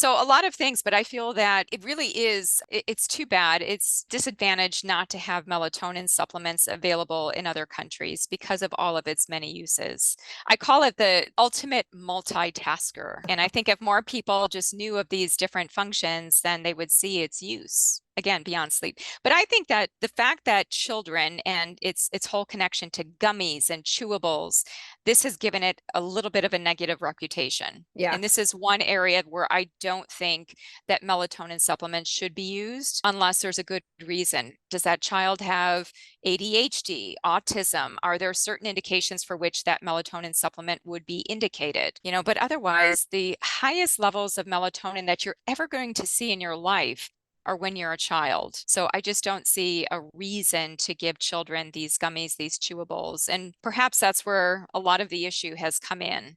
So a lot of things, but I feel that it really is, it's too bad. It's disadvantaged not to have melatonin supplements available in other countries because of all of its many uses. I call it the ultimate multitasker. And I think if more people just knew of these different functions, then they would see its use. Again, beyond sleep. But I think that the fact that children and its whole connection to gummies and chewables, this has given it a little bit of a negative reputation. Yeah. And this is one area where I don't think that melatonin supplements should be used unless there's a good reason. Does that child have ADHD, autism? Are there certain indications for which that melatonin supplement would be indicated? But otherwise, the highest levels of melatonin that you're ever going to see in your life are when you're a child. So I just don't see a reason to give children these gummies, these chewables. And perhaps that's where a lot of the issue has come in.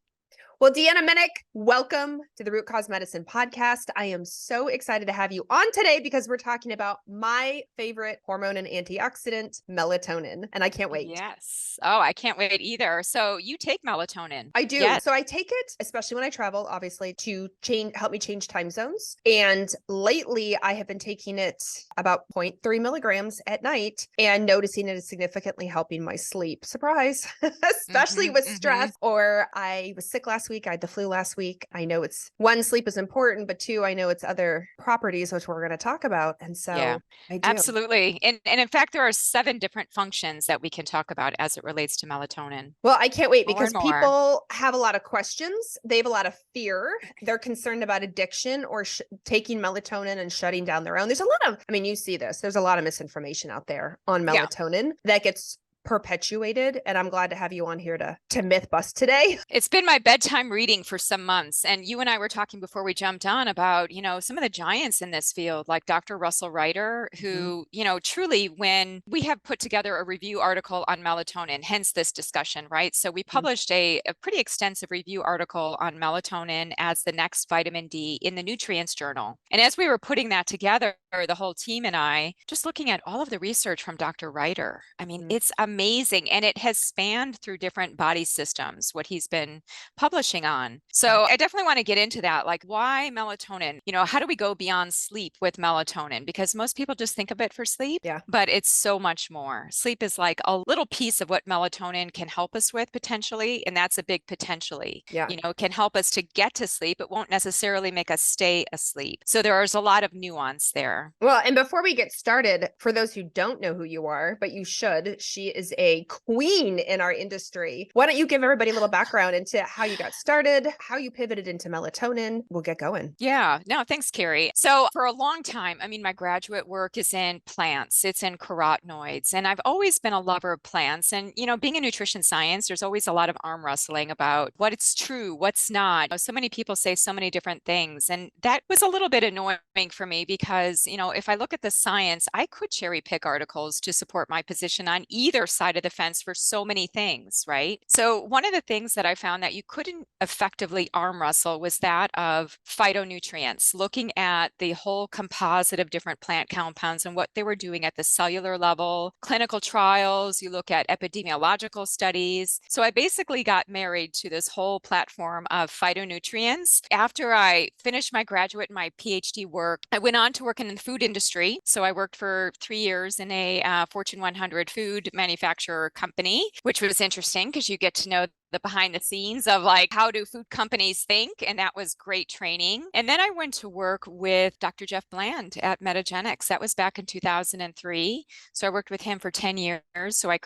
Well, Deanna Minich, welcome to the Root Cause Medicine podcast. I am so excited to have you on today because we're talking about my favorite hormone and antioxidant, melatonin, and I can't wait. Yes. Oh, I can't wait either. So you take melatonin? I do. Yes. So I take it, especially when I travel, obviously, to help me change time zones. And lately, I have been taking it about 0.3 milligrams at night and noticing it is significantly helping my sleep. Surprise, especially with stress. Or I was sick last week. I had the flu last week. I know it's one, sleep is important, but two, I know it's other properties, which we're going to talk about. And so Yeah, I do. absolutely. And in fact, there are 7 different functions that we can talk about as it relates to melatonin. Well, I can't wait More because and more. people have a lot of questions. They have a lot of fear. They're concerned about addiction or taking melatonin and shutting down their own. There's a lot of, you see this. There's a lot of misinformation out there on melatonin that gets perpetuated, and I'm glad to have you on here to myth bust today. It's been my bedtime reading for some months, and you and I were talking before we jumped on about some of the giants in this field, like Dr. Russell Ryder, who truly, when we have put together a review article on melatonin, hence this discussion, right? So we published a pretty extensive review article on melatonin as the next vitamin D in the Nutrients Journal. And as we were putting that together, the whole team and I, just looking at all of the research from Dr. Ryder, it's amazing. And it has spanned through different body systems, what he's been publishing on. So I definitely want to get into that. Like, why melatonin? How do we go beyond sleep with melatonin? Because most people just think of it for sleep, but it's so much more. Sleep is like a little piece of what melatonin can help us with potentially. And that's a big potentially. It can help us to get to sleep. It won't necessarily make us stay asleep. So there is a lot of nuance there. Well, and before we get started, for those who don't know who you are, but you should, she is a queen in our industry. Why don't you give everybody a little background into how you got started, how you pivoted into melatonin? We'll get going. Yeah, no, thanks, Carrie. So for a long time, my graduate work is in plants, it's in carotenoids, and I've always been a lover of plants. And, being in nutrition science, there's always a lot of arm wrestling about what's true, what's not. So many people say so many different things. And that was a little bit annoying for me because, if I look at the science, I could cherry pick articles to support my position on either side of the fence for so many things, right? So one of the things that I found that you couldn't effectively arm wrestle was that of phytonutrients, looking at the whole composite of different plant compounds and what they were doing at the cellular level, clinical trials, you look at epidemiological studies. So I basically got married to this whole platform of phytonutrients. After I finished my graduate and my PhD work, I went on to work in the food industry. So I worked for 3 years in a Fortune 100 food manufacturer company, which was interesting because you get to know the behind the scenes of like, how do food companies think? And that was great training. And then I went to work with Dr. Jeff Bland at Metagenics. That was back in 2003. So I worked with him for 10 years. So I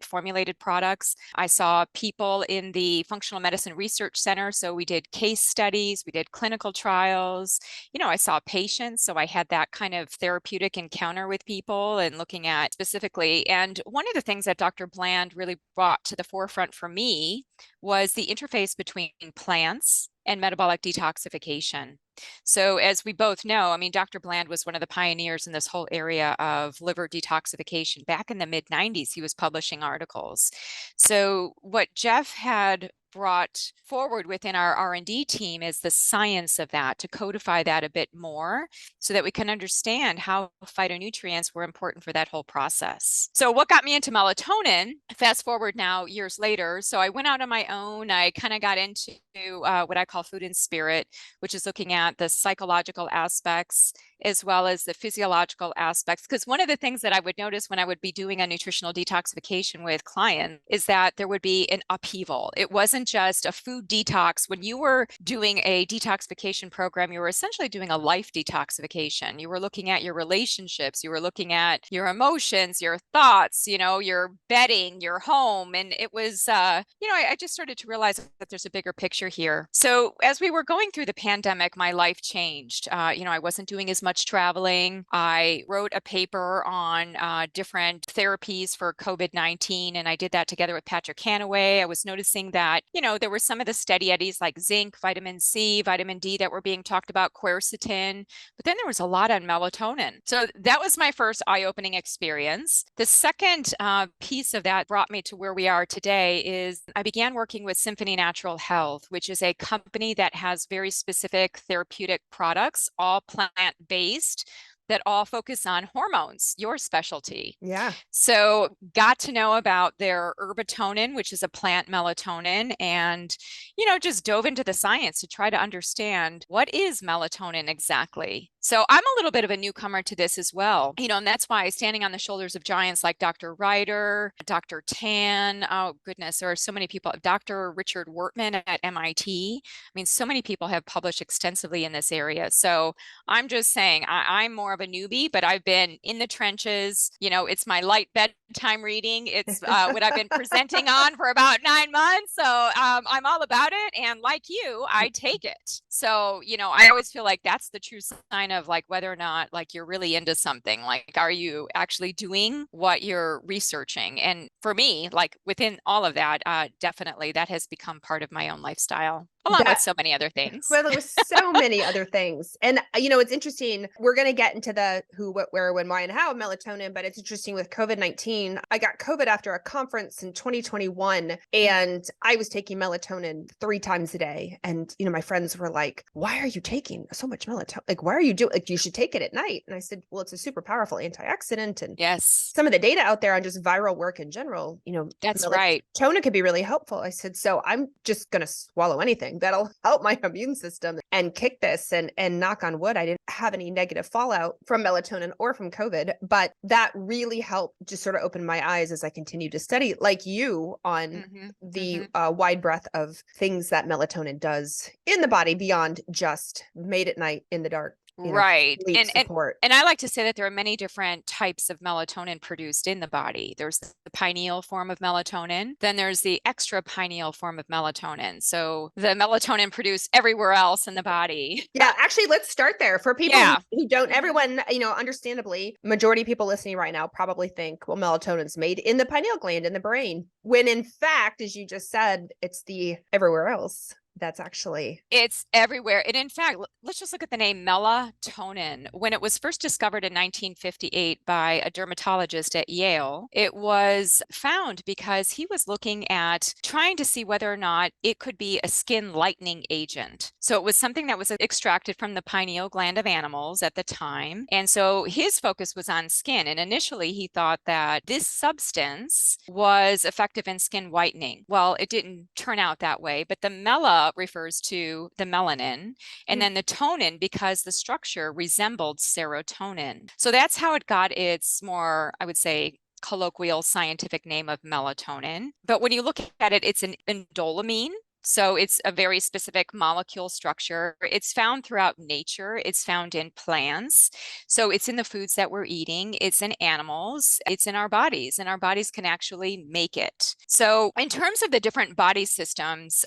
formulated products. I saw people in the Functional Medicine Research Center. So we did case studies, we did clinical trials. I saw patients. So I had that kind of therapeutic encounter with people and looking at specifically. And one of the things that Dr. Bland really brought to the forefront for me was the interface between plants and metabolic detoxification. So as we both know, Dr. Bland was one of the pioneers in this whole area of liver detoxification. Back in the mid 90s, he was publishing articles. So what Jeff had brought forward within our R&D team is the science of that, to codify that a bit more so that we can understand how phytonutrients were important for that whole process. So what got me into melatonin, fast forward now years later, so I went out on my own. I kind of got into what I call food and spirit, which is looking at the psychological aspects as well as the physiological aspects. Because one of the things that I would notice when I would be doing a nutritional detoxification with clients is that there would be an upheaval. It wasn't just a food detox. When you were doing a detoxification program, you were essentially doing a life detoxification. You were looking at your relationships, you were looking at your emotions, your thoughts, your bedding, your home. And it was, I just started to realize that there's a bigger picture here. So as we were going through the pandemic, my life changed. I wasn't doing as much traveling. I wrote a paper on different therapies for COVID-19, and I did that together with Patrick Canaway. I was noticing that, there were some of the steady eddies like zinc, vitamin C, vitamin D that were being talked about, quercetin, but then there was a lot on melatonin. So that was my first eye-opening experience. The second piece of that brought me to where we are today is I began working with Symphony Natural Health, which is a company that has very specific therapeutic products, all plant-based, that all focus on hormones, your specialty. Yeah. So got to know about their herbatonin, which is a plant melatonin, and, just dove into the science to try to understand what is melatonin exactly. So I'm a little bit of a newcomer to this as well, and that's why standing on the shoulders of giants like Dr. Ryder, Dr. Tan, oh goodness, there are so many people, Dr. Richard Wortman at MIT. I mean, so many people have published extensively in this area. So I'm just saying, I'm more of a newbie, but I've been in the trenches. It's my light bedtime reading. It's what I've been presenting on for about 9 months. So I'm all about it. And like you, I take it. So, I always feel like that's the true sign of like whether or not like you're really into something. Like, are you actually doing what you're researching? And for me, like within all of that, definitely that has become part of my own lifestyle, along with so many other things. Well, there was so many other things. And, it's interesting. We're going to get into the who, what, where, when, why, and how of melatonin, but it's interesting with COVID-19. I got COVID after a conference in 2021, and I was taking melatonin 3 times a day. And, my friends were like, why are you taking so much melatonin? Like, why are you doing, like, you should take it at night. And I said, well, it's a super powerful antioxidant. And yes, some of the data out there on just viral work in general, that's right. Melatonin could be really helpful. I said, so I'm just going to swallow anything that'll help my immune system and kick this, and knock on wood, I didn't have any negative fallout from melatonin or from COVID, but that really helped just sort of open my eyes as I continued to study like you on the wide breadth of things that melatonin does in the body beyond just made at night in the dark. Right. Sleep support. And I like to say that there are many different types of melatonin produced in the body. There's the pineal form of melatonin, then there's the extra pineal form of melatonin. So the melatonin produced everywhere else in the body. Yeah, actually, let's start there. For people who don't, everyone, understandably, majority of people listening right now probably think, well, melatonin's made in the pineal gland in the brain, when in fact, as you just said, it's the everywhere else. It's everywhere. And in fact, let's just look at the name melatonin. When it was first discovered in 1958 by a dermatologist at Yale, it was found because he was looking at trying to see whether or not it could be a skin lightening agent. So it was something that was extracted from the pineal gland of animals at the time. And so his focus was on skin. And initially he thought that this substance was effective in skin whitening. Well, it didn't turn out that way, but the refers to the melanin, and then the tonin because the structure resembled serotonin. So that's how it got its more, I would say, colloquial scientific name of melatonin. But when you look at it, it's an indolamine. So it's a very specific molecule structure. It's found throughout nature. It's found in plants. So it's in the foods that we're eating. It's in animals. It's in our bodies, and our bodies can actually make it. So in terms of the different body systems,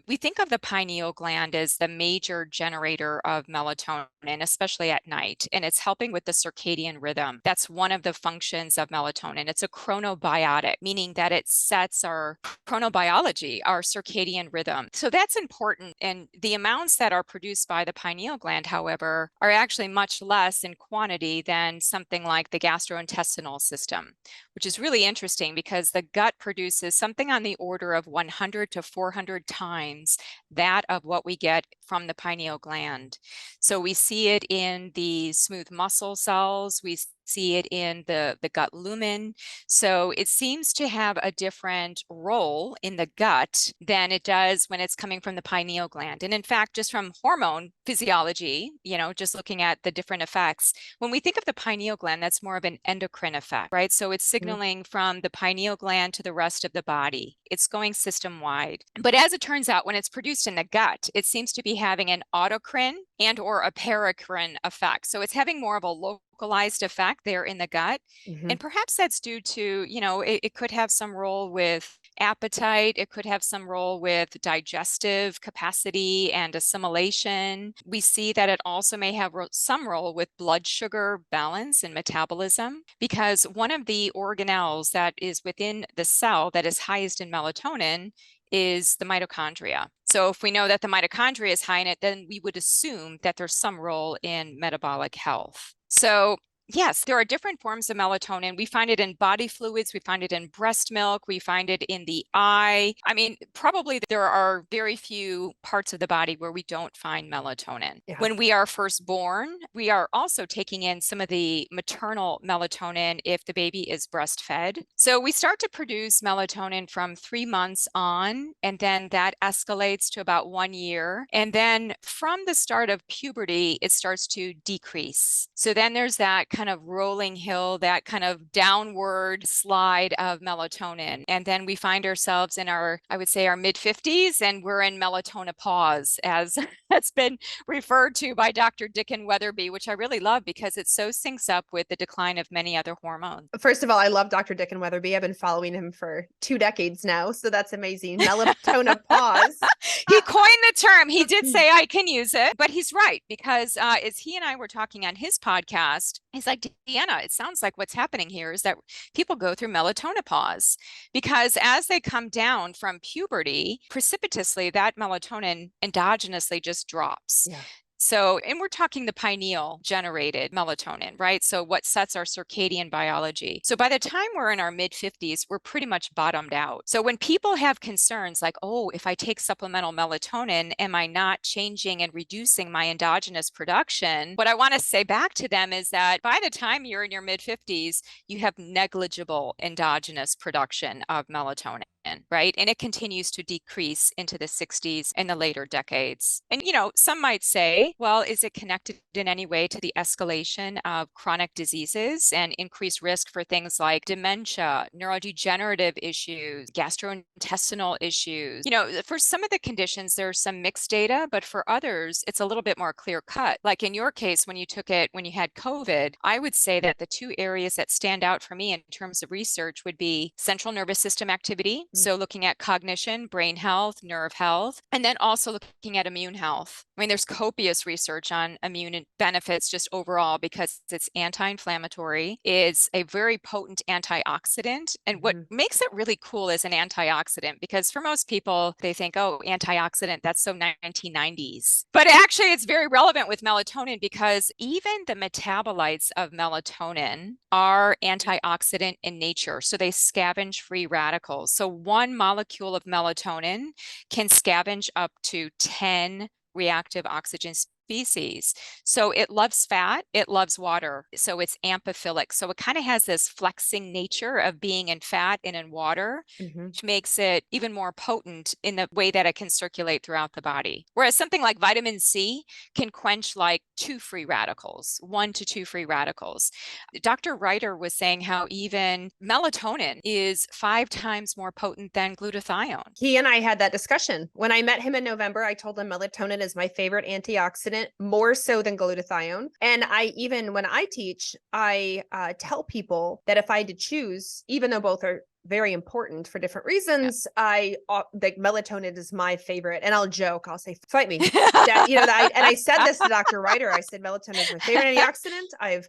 we think of the pineal gland as the major generator of melatonin, especially at night, and it's helping with the circadian rhythm. That's one of the functions of melatonin. It's a chronobiotic, meaning that it sets our chronobiology, our circadian circadian rhythm. So that's important. And the amounts that are produced by the pineal gland, however, are actually much less in quantity than something like the gastrointestinal system, which is really interesting because the gut produces something on the order of 100 to 400 times that of what we get from the pineal gland. So we see it in the smooth muscle cells. We see it in the gut lumen. So it seems to have a different role in the gut than it does when it's coming from the pineal gland. And in fact, just from hormone physiology, just looking at the different effects, when we think of the pineal gland, that's more of an endocrine effect, right? So it's signaling from the pineal gland to the rest of the body. It's going system wide. But as it turns out, when it's produced in the gut, it seems to be having an autocrine and or a paracrine effect. So it's having more of a localized effect there in the gut. And perhaps that's due to, it could have some role with appetite. It could have some role with digestive capacity and assimilation. We see that it also may have some role with blood sugar balance and metabolism, because one of the organelles that is within the cell that is highest in melatonin is the mitochondria. So if we know that the mitochondria is high in it, then we would assume that there's some role in metabolic health. So yes, there are different forms of melatonin. We find it in body fluids. We find it in breast milk. We find it in the eye. I mean, probably there are very few parts of the body where we don't find melatonin. Yeah. When we are first born, we are also taking in some of the maternal melatonin if the baby is breastfed. So we start to produce melatonin from 3 months on, and then that escalates to about 1 year. And then from the start of puberty, it starts to decrease. So then there's that kind of rolling hill, that kind of downward slide of melatonin. And then we find ourselves in I would say our mid 50s, and we're in melatonopause, as that's been referred to by Dr. Dicken Weatherby, which I really love because it so syncs up with the decline of many other hormones. First of all, I love Dr. Dicken Weatherby. I've been following him for 2 decades now. So that's amazing. Melatonopause. He coined the term. He did say I can use it, but he's right, because as he and I were talking on his podcast, he's like, Deanna, it sounds like what's happening here is that people go through melatonopause, because as they come down from puberty, precipitously, that melatonin endogenously just drops. Yeah. So, and we're talking the pineal generated melatonin, right? So what sets our circadian biology. So by the time we're in our mid 50s, we're pretty much bottomed out. So when people have concerns like, oh, if I take supplemental melatonin, am I not changing and reducing my endogenous production? What I want to say back to them is that by the time you're in your mid 50s, you have negligible endogenous production of melatonin. Right? And it continues to decrease into the 60s and the later decades. And, some might say, well, is it connected in any way to the escalation of chronic diseases and increased risk for things like dementia, neurodegenerative issues, gastrointestinal issues? For some of the conditions, there's some mixed data, but for others, it's a little bit more clear cut. Like in your case, when you took it, when you had COVID, I would say that the 2 areas that stand out for me in terms of research would be central nervous system activity. So looking at cognition, brain health, nerve health, and then also looking at immune health. I mean, there's copious research on immune benefits just overall because it's anti-inflammatory. It's a very potent antioxidant. And what makes it really cool is an antioxidant, because for most people, they think, oh, antioxidant, that's so 1990s. But actually, it's very relevant with melatonin, because even the metabolites of melatonin are antioxidant in nature. So they scavenge free radicals. So 1 molecule of melatonin can scavenge up to 10 reactive oxygen species. So it loves fat, it loves water. So it's amphiphilic. So it kind of has this flexing nature of being in fat and in water, which makes it even more potent in the way that it can circulate throughout the body. Whereas something like vitamin C can quench like 2 free radicals, 1 to 2 free radicals. Dr. Reiter was saying how even melatonin is 5 times more potent than glutathione. He and I had that discussion. When I met him in November, I told him melatonin is my favorite antioxidant, more so than glutathione. And when I teach, I tell people that if I had to choose, even though both are very important for different reasons, the melatonin is my favorite. And I'll joke, I'll say, fight me. And I said this to Dr. Reiter. I said, melatonin is my favorite antioxidant. I've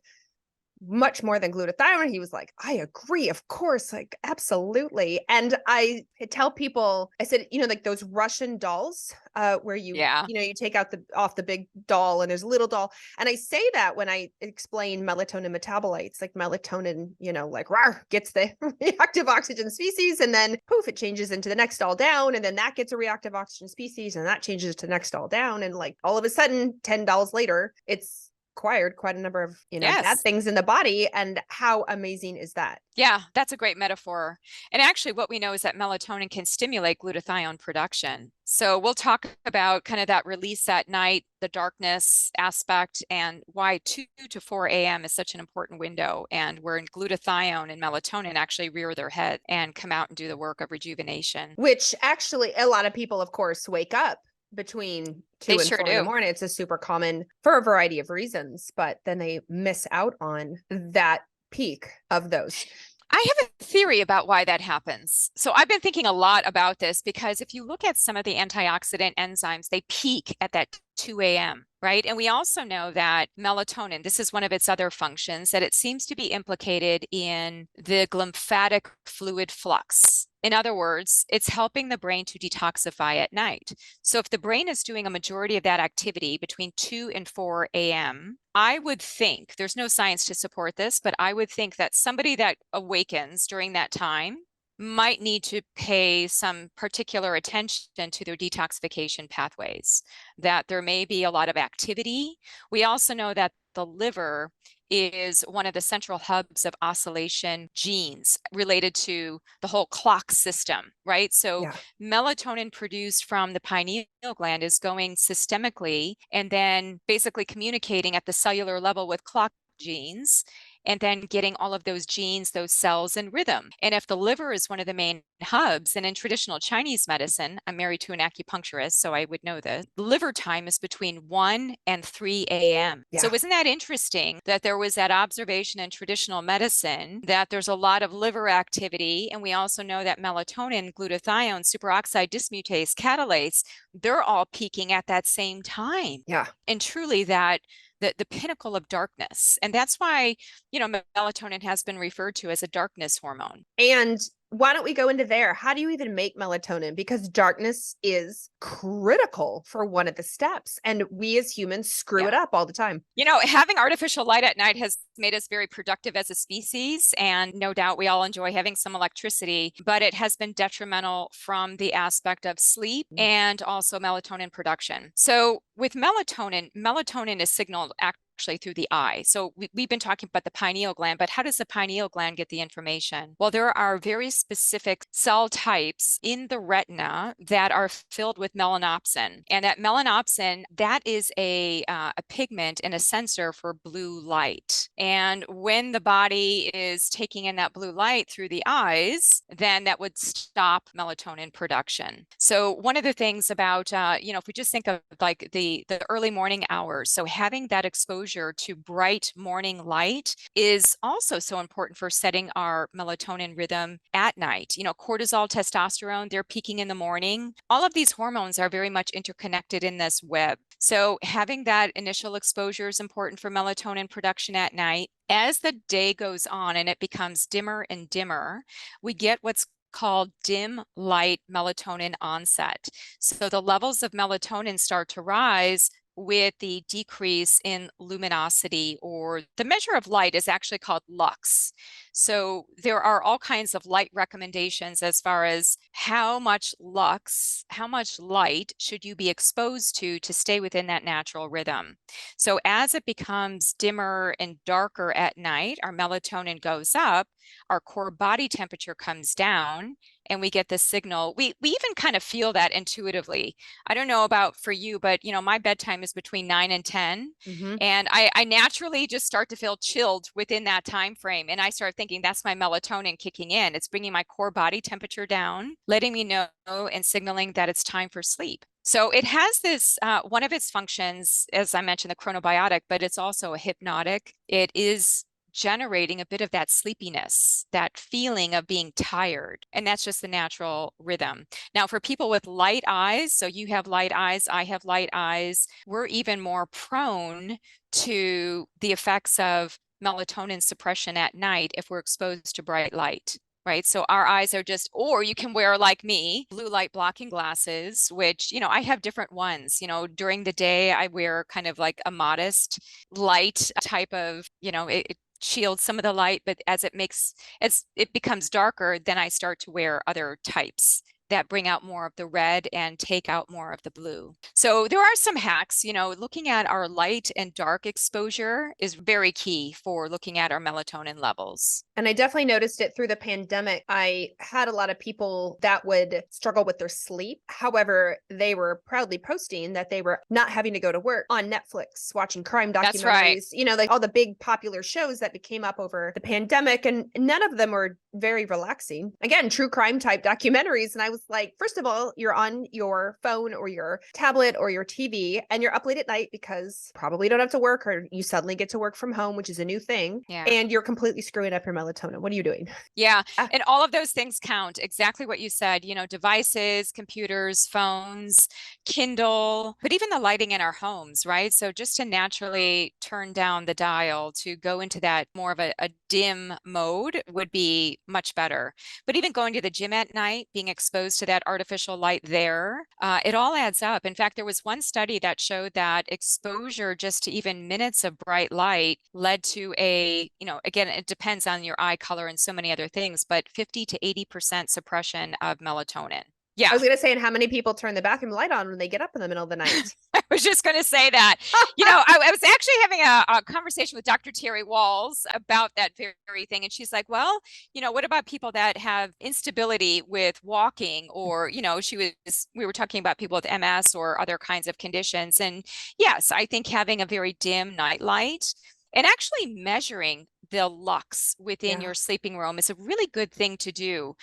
much more than glutathione. He was like, I agree, of course, like absolutely. And I tell people, I said, like those Russian dolls, where Yeah. you take out off the big doll and there's a little doll. And I say that when I explain melatonin metabolites, like melatonin, like rawr, gets the reactive oxygen species, and then poof, it changes into the next doll down, and then that gets a reactive oxygen species, and that changes to next doll down, and like all of a sudden, $10 later, it's acquired quite a number of bad Yes. things in the body. And how amazing is that? Yeah, that's a great metaphor. And actually, what we know is that melatonin can stimulate glutathione production. So we'll talk about kind of that release at night, the darkness aspect, and why 2 to 4 a.m. is such an important window, and where glutathione and melatonin actually rear their head and come out and do the work of rejuvenation. Which actually, a lot of people, of course, wake up between They 2 and sure 4 in the do. morning. It's a super common for a variety of reasons, but then they miss out on that peak of those. I have a theory about why that happens. So I've been thinking a lot about this because if you look at some of the antioxidant enzymes, they peak at that 2 a.m., right? And we also know that melatonin, this is one of its other functions, that it seems to be implicated in the lymphatic fluid flux. In other words, it's helping the brain to detoxify at night. So if the brain is doing a majority of that activity between 2 and 4 a.m., I would think, there's no science to support this, but I would think that somebody that awakens during that time might need to pay some particular attention to their detoxification pathways, that there may be a lot of activity. We also know that the liver is one of the central hubs of oscillation genes related to the whole clock system, right? So Yeah. melatonin produced from the pineal gland is going systemically and then basically communicating at the cellular level with clock genes, and then getting all of those genes, those cells in rhythm. And if the liver is one of the main hubs, and in traditional Chinese medicine, I'm married to an acupuncturist, so I would know this, liver time is between 1 and 3 a.m. Yeah. So isn't that interesting that there was that observation in traditional medicine that there's a lot of liver activity, and we also know that melatonin, glutathione, superoxide dismutase, catalase, they're all peaking at that same time. Yeah. And truly that the pinnacle of darkness. And that's why, melatonin has been referred to as a darkness hormone. And why don't we go into there? How do you even make melatonin? Because darkness is critical for one of the steps. And we as humans screw Yeah. it up all the time. Having artificial light at night has made us very productive as a species. And no doubt we all enjoy having some electricity, but it has been detrimental from the aspect of sleep and also melatonin production. So with melatonin is signaled actually through the eye. So we've been talking about the pineal gland, but how does the pineal gland get the information? Well, there are very specific cell types in the retina that are filled with melanopsin. And that melanopsin, that is a pigment and a sensor for blue light. And when the body is taking in that blue light through the eyes, then that would stop melatonin production. So one of the things about, if we just think of like the early morning hours, so having that exposure to bright morning light is also so important for setting our melatonin rhythm at night. Cortisol, testosterone, they're peaking in the morning. All of these hormones are very much interconnected in this web. So having that initial exposure is important for melatonin production at night. As the day goes on and it becomes dimmer and dimmer, we get what's called dim light melatonin onset. So the levels of melatonin start to rise with the decrease in luminosity, or the measure of light is actually called lux. So there are all kinds of light recommendations as far as how much lux, how much light should you be exposed to stay within that natural rhythm. So as it becomes dimmer and darker at night, our melatonin goes up, our core body temperature comes down, and we get this signal. We even kind of feel that intuitively. I don't know about for you, but my bedtime is between 9 and 10. Mm-hmm. And I naturally just start to feel chilled within that time frame. And I start thinking that's my melatonin kicking in. It's bringing my core body temperature down, letting me know and signaling that it's time for sleep. So it has this, one of its functions, as I mentioned, the chronobiotic, but it's also a hypnotic. It is generating a bit of that sleepiness, that feeling of being tired. And that's just the natural rhythm. Now, for people with light eyes, so you have light eyes, I have light eyes, we're even more prone to the effects of melatonin suppression at night if we're exposed to bright light. Right. So our eyes are just, or you can wear like me, blue light blocking glasses, which, I have different ones. During the day, I wear kind of like a modest light type of, it shields some of the light, but as it becomes darker, then I start to wear other types that bring out more of the red and take out more of the blue. So there are some hacks, looking at our light and dark exposure is very key for looking at our melatonin levels. And I definitely noticed it through the pandemic. I had a lot of people that would struggle with their sleep. However, they were proudly posting that they were not having to go to work on Netflix, watching crime That's right. documentaries, like all the big popular shows that came up over the pandemic. And none of them were very relaxing. Again, true crime type documentaries. And I was like, first of all, you're on your phone or your tablet or your TV and you're up late at night because probably don't have to work, or you suddenly get to work from home, which is a new thing. Yeah. And you're completely screwing up your melatonin. What are you doing? Yeah. And all of those things count. Exactly what you said, devices, computers, phones, Kindle, but even the lighting in our homes, right? So just to naturally turn down the dial to go into that more of a dim mode would be much better. But even going to the gym at night, being exposed to that artificial light there, it all adds up. In fact, there was one study that showed that exposure just to even minutes of bright light led to again, it depends on your eye color and so many other things, but 50 to 80% suppression of melatonin. Yeah. I was going to say, and how many people turn the bathroom light on when they get up in the middle of the night? I was just going to say that. I was actually having a conversation with Dr. Terry Walls about that very thing. And she's like, well, what about people that have instability with walking, or, we were talking about people with MS or other kinds of conditions. And yes, I think having a very dim night light and actually measuring the lux within your sleeping room is a really good thing to do.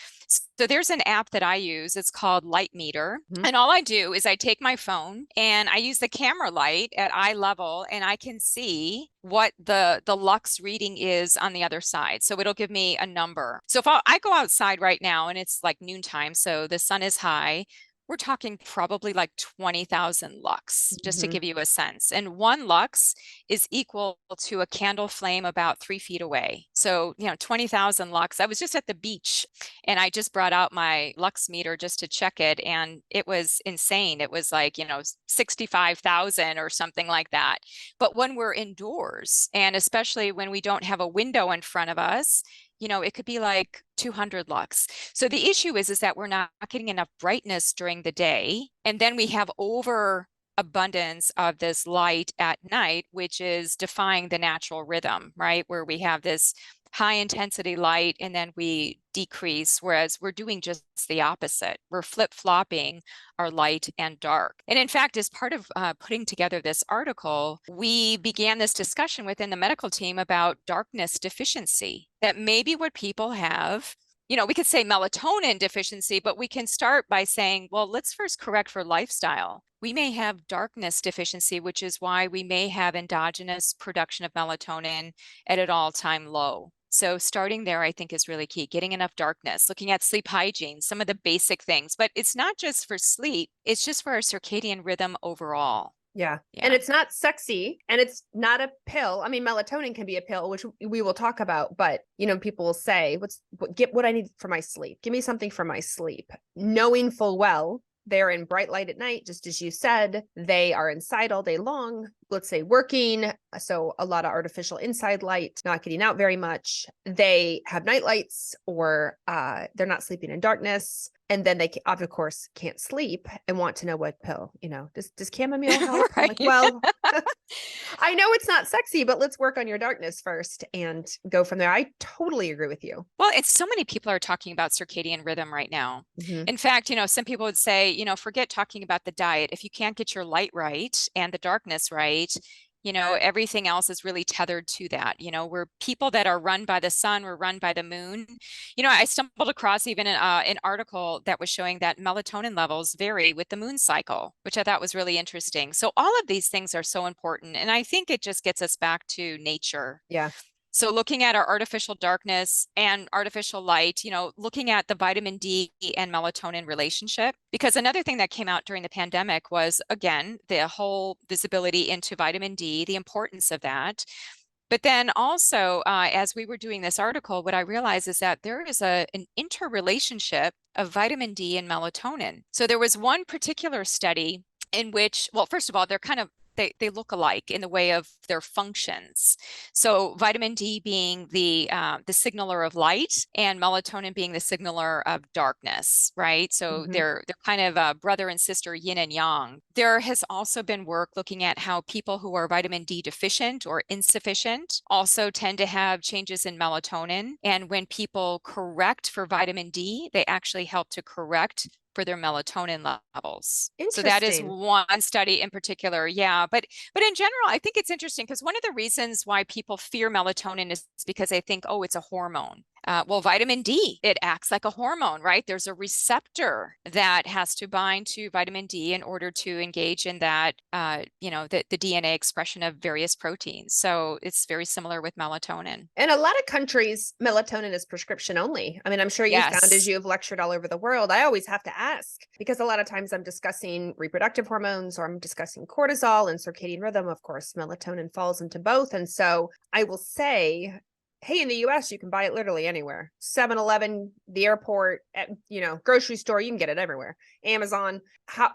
So there's an app that I use. It's called Light Meter. And all I do is I take my phone and I use the camera light at eye level, and I can see what the lux reading is on the other side. So it'll give me a number. So if I go outside right now and it's like noontime, so the sun is high, we're talking probably like 20,000 lux, just to give you a sense. And one lux is equal to a candle flame about 3 feet away. So, 20,000 lux. I was just at the beach and I just brought out my lux meter just to check it. And it was insane. It was like, 65,000 or something like that. But when we're indoors, and especially when we don't have a window in front of us, it could be like 200 lux. So the issue is that we're not getting enough brightness during the day. And then we have overabundance of this light at night, which is defying the natural rhythm, right? Where we have this high intensity light and then we decrease, whereas we're doing just the opposite. We're flip-flopping our light and dark. And in fact, as part of putting together this article, we began this discussion within the medical team about darkness deficiency, that maybe what people have, we could say melatonin deficiency, but we can start by saying, well, let's first correct for lifestyle. We may have darkness deficiency, which is why we may have endogenous production of melatonin at an all-time low. So starting there, I think, is really key. Getting enough darkness, looking at sleep hygiene, some of the basic things, but it's not just for sleep. It's just for our circadian rhythm overall. Yeah. And it's not sexy and it's not a pill. I mean, melatonin can be a pill, which we will talk about, but people will say, get what I need for my sleep. Give me something for my sleep. Knowing full well they're in bright light at night, just as you said, they are inside all day long, let's say working. So a lot of artificial inside light, not getting out very much. They have night lights, or they're not sleeping in darkness. And then they, of course, can't sleep and want to know what pill, does chamomile help? Right. I'm like, well, I know it's not sexy, but let's work on your darkness first and go from there. I totally agree with you. Well, it's so many people are talking about circadian rhythm right now. In fact, some people would say, forget talking about the diet. If you can't get your light right and the darkness right, everything else is really tethered to that. We're people that are run by the sun, we're run by the moon. I stumbled across even an article that was showing that melatonin levels vary with the moon cycle, which I thought was really interesting. So all of these things are so important. And I think it just gets us back to nature. Yeah. So looking at our artificial darkness and artificial light, looking at the vitamin D and melatonin relationship, because another thing that came out during the pandemic was, again, the whole visibility into vitamin D, the importance of that. But then also, as we were doing this article, what I realized is that there is an interrelationship of vitamin D and melatonin. So there was one particular study in which, well, first of all, they look alike in the way of their functions. So vitamin D being the signaler of light, and melatonin being the signaler of darkness, right? So Hmm. they're kind of brother and sister, yin and yang. There has also been work looking at how people who are vitamin D deficient or insufficient also tend to have changes in melatonin. And when people correct for vitamin D, they actually help to correct for their melatonin levels. So that is Interesting. one study in particular. Yeah, but in general, I think it's interesting because one of the reasons why people fear melatonin is because they think, oh, it's a hormone. Well, vitamin D, it acts like a hormone, right? There's a receptor that has to bind to vitamin D in order to engage in that, the DNA expression of various proteins. So it's very similar with melatonin. In a lot of countries, melatonin is prescription only. I mean, I'm sure you found as Yes. you have lectured all over the world, I always have to ask because a lot of times I'm discussing reproductive hormones or I'm discussing cortisol and circadian rhythm. Of course, melatonin falls into both. And so I will say, hey, in the US, you can buy it literally anywhere. 7-Eleven, the airport, at, grocery store, you can get it everywhere. Amazon,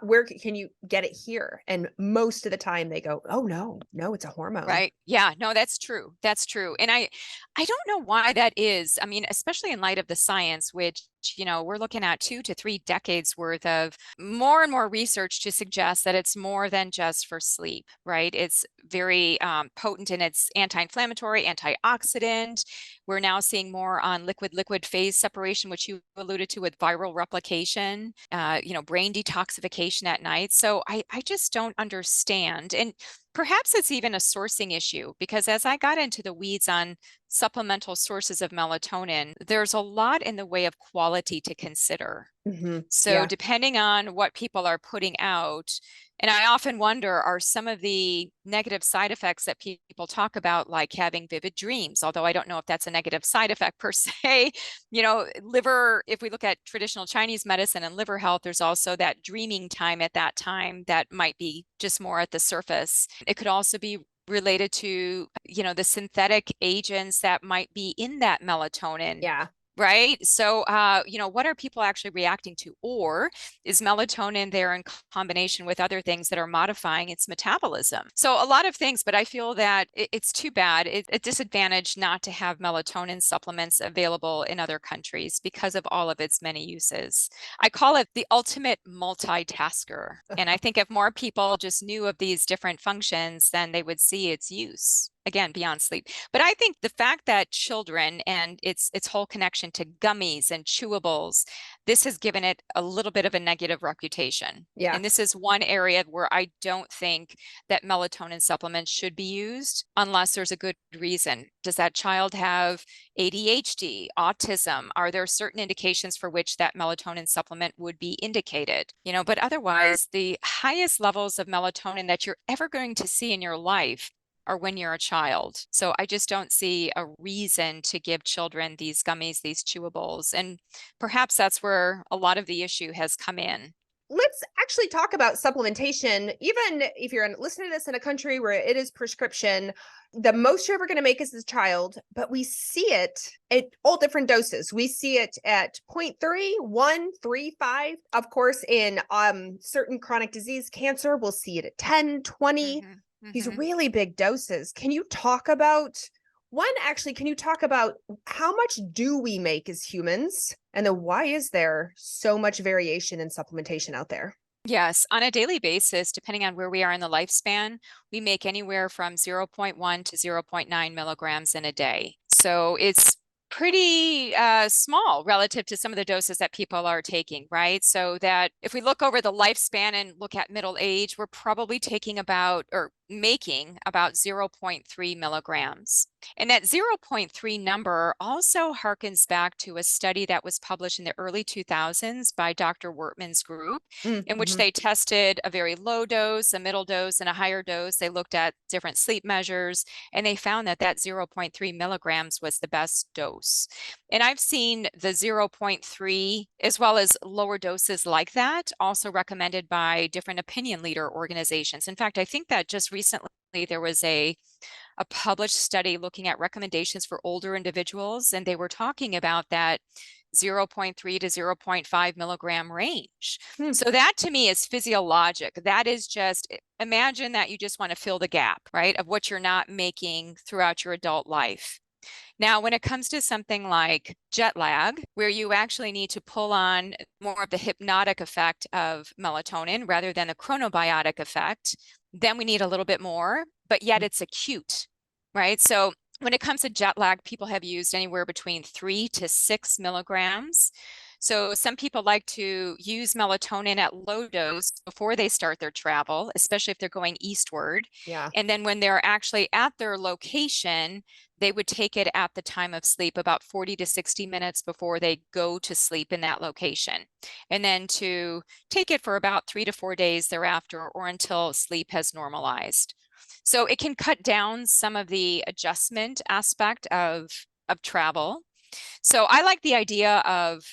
where can you get it here? And most of the time they go, oh, no, it's a hormone. Right. Yeah, no, that's true. That's true. And I don't know why that is. I mean, especially in light of the science, which, we're looking at 2 to 3 decades worth of more and more research to suggest that it's more than just for sleep, right? It's very potent in its anti-inflammatory, antioxidant. We're now seeing more on liquid-liquid phase separation, which you alluded to with viral replication, brain detoxification at night. So I just don't understand. And perhaps it's even a sourcing issue because as I got into the weeds on supplemental sources of melatonin, there's a lot in the way of quality to consider. Hmm. So, Yeah. depending on what people are putting out, and I often wonder, are some of the negative side effects that people talk about, like having vivid dreams, although I don't know if that's a negative side effect per se. Liver, if we look at traditional Chinese medicine and liver health, there's also that dreaming time at that time that might be just more at the surface. It could also be related to, the synthetic agents that might be in that melatonin. Yeah. Right. So, what are people actually reacting to? Or is melatonin there in combination with other things that are modifying its metabolism? So, a lot of things, but I feel that it's too bad. It's a disadvantage not to have melatonin supplements available in other countries because of all of its many uses. I call it the ultimate multitasker. And I think if more people just knew of these different functions, then they would see its use. Again, beyond sleep. But I think the fact that children and its whole connection to gummies and chewables, this has given it a little bit of a negative reputation. Yeah. And this is one area where I don't think that melatonin supplements should be used unless there's a good reason. Does that child have ADHD, autism? Are there certain indications for which that melatonin supplement would be indicated? But otherwise, the highest levels of melatonin that you're ever going to see in your life or when you're a child. So I just don't see a reason to give children these gummies, these chewables. And perhaps that's where a lot of the issue has come in. Let's actually talk about supplementation. Even if you're listening to this in a country where it is prescription, the most you're ever going to make is as a child, but we see it at all different doses. We see it at 0.3, 1, 3, 5. Of course, in certain chronic disease, cancer, we'll see it at 10, 20. Mm-hmm. These Mm-hmm. really big doses. Can you talk about can you talk about how much do we make as humans? And then why is there so much variation in supplementation out there? Yes, on a daily basis, depending on where we are in the lifespan, we make anywhere from zero point 0.1 to zero point 0.9 milligrams in a day. So it's pretty small relative to some of the doses that people are taking, right? So that if we look over the lifespan and look at middle age, we're probably taking about or making about 0.3 milligrams. And that zero point 0.3 number also harkens back to a study that was published in the early 2000s by Dr. Wortman's group, in which Mm-hmm. they tested a very low dose, a middle dose, and a higher dose. They looked at different sleep measures, and they found that zero point 0.3 milligrams was the best dose. And I've seen the 0.3 as well as lower doses like that also recommended by different opinion leader organizations. In fact, I think that just recently there was a a published study looking at recommendations for older individuals, and they were talking about that 0.3 to 0.5 milligram range. So that to me is physiologic. That is just, imagine that you just want to fill the gap, right, of what you're not making throughout your adult life. Now, when it comes to something like jet lag, where you actually need to pull on more of the hypnotic effect of melatonin rather than the chronobiotic effect, then we need a little bit more, but yet it's acute, right? So when it comes to jet lag, people have used anywhere between 3 to 6 milligrams. So some people like to use melatonin at low dose before they start their travel, especially if they're going eastward. Yeah. And then when they're actually at their location, they would take it at the time of sleep, about 40 to 60 minutes before they go to sleep in that location. And then to take it for about 3 to 4 days thereafter, or until sleep has normalized. So it can cut down some of the adjustment aspect of travel. So I like the idea of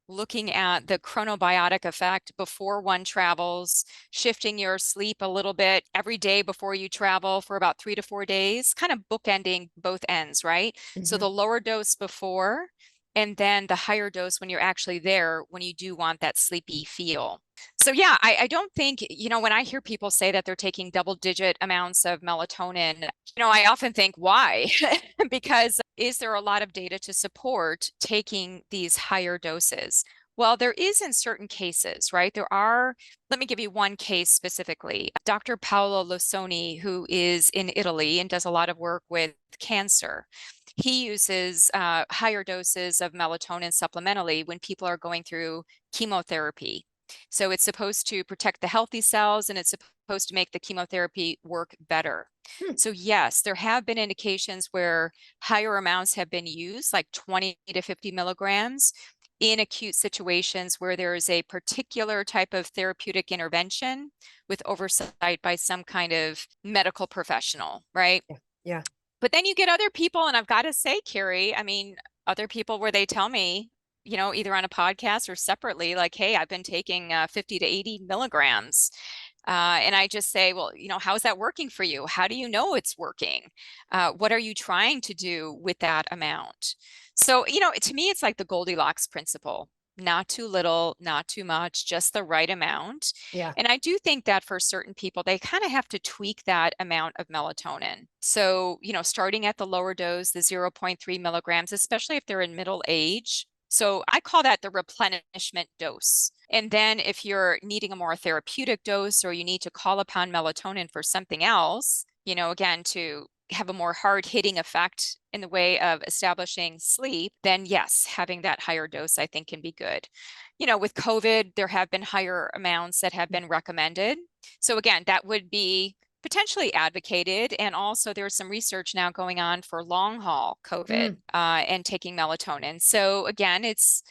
looking at the chronobiotic effect before one travels, shifting your sleep a little bit every day before you travel for about 3 to 4 days, kind of bookending both ends, right? So the lower dose before, and then the higher dose when you're actually there, when you do want that sleepy feel. So yeah, I don't think, when I hear people say that they're taking double-digit amounts of melatonin, I often think, why? Because is there a lot of data to support taking these higher doses? Well, there is in certain cases, right? Let me give you one case specifically. Dr. Paolo Losoni, who is in Italy and does a lot of work with cancer, he uses higher doses of melatonin supplementally when people are going through chemotherapy. So it's supposed to protect the healthy cells, and it's supposed to make the chemotherapy work better. So yes, there have been indications where higher amounts have been used, like 20 to 50 milligrams, in acute situations where there is a particular type of therapeutic intervention with oversight by some kind of medical professional, right? Yeah. But then you get other people, and I've got to say, Carrie, I mean, other people where they tell me, either on a podcast or separately, like, hey, I've been taking 50 to 80 milligrams. And I just say, well, how's that working for you? How do you know it's working? What are you trying to do with that amount? So, to me, it's like the Goldilocks principle. Not too little, not too much, just the right amount. Yeah. And I do think that for certain people, they kind of have to tweak that amount of melatonin. So, starting at the lower dose, the 0.3 milligrams, especially if they're in middle age. So I call that the replenishment dose. And then if you're needing a more therapeutic dose, or you need to call upon melatonin for something else, again, to have a more hard-hitting effect in the way of establishing sleep, then yes, having that higher dose, I think, can be good. With COVID, there have been higher amounts that have been recommended. So again, that would be potentially advocated. And also there's some research now going on for long haul COVID and taking melatonin. So again, it's,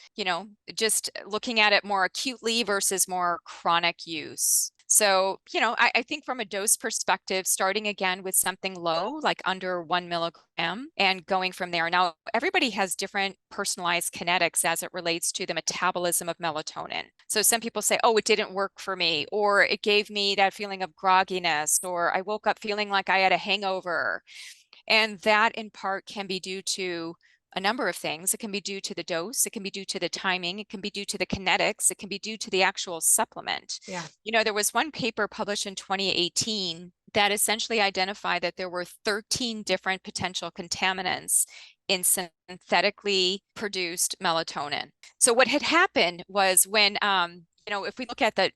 just looking at it more acutely versus more chronic use. So, I think from a dose perspective, starting again with something low, like under 1 milligram, and going from there. Now, everybody has different personalized kinetics as it relates to the metabolism of melatonin. So some people say, oh, it didn't work for me, or it gave me that feeling of grogginess, or I woke up feeling like I had a hangover. And that in part can be due to a number of things. It can be due to the dose, it can be due to the timing, it can be due to the kinetics, it can be due to the actual supplement. Yeah. There was one paper published in 2018 that essentially identified that there were 13 different potential contaminants in synthetically produced melatonin. So what had happened was when, if we look at back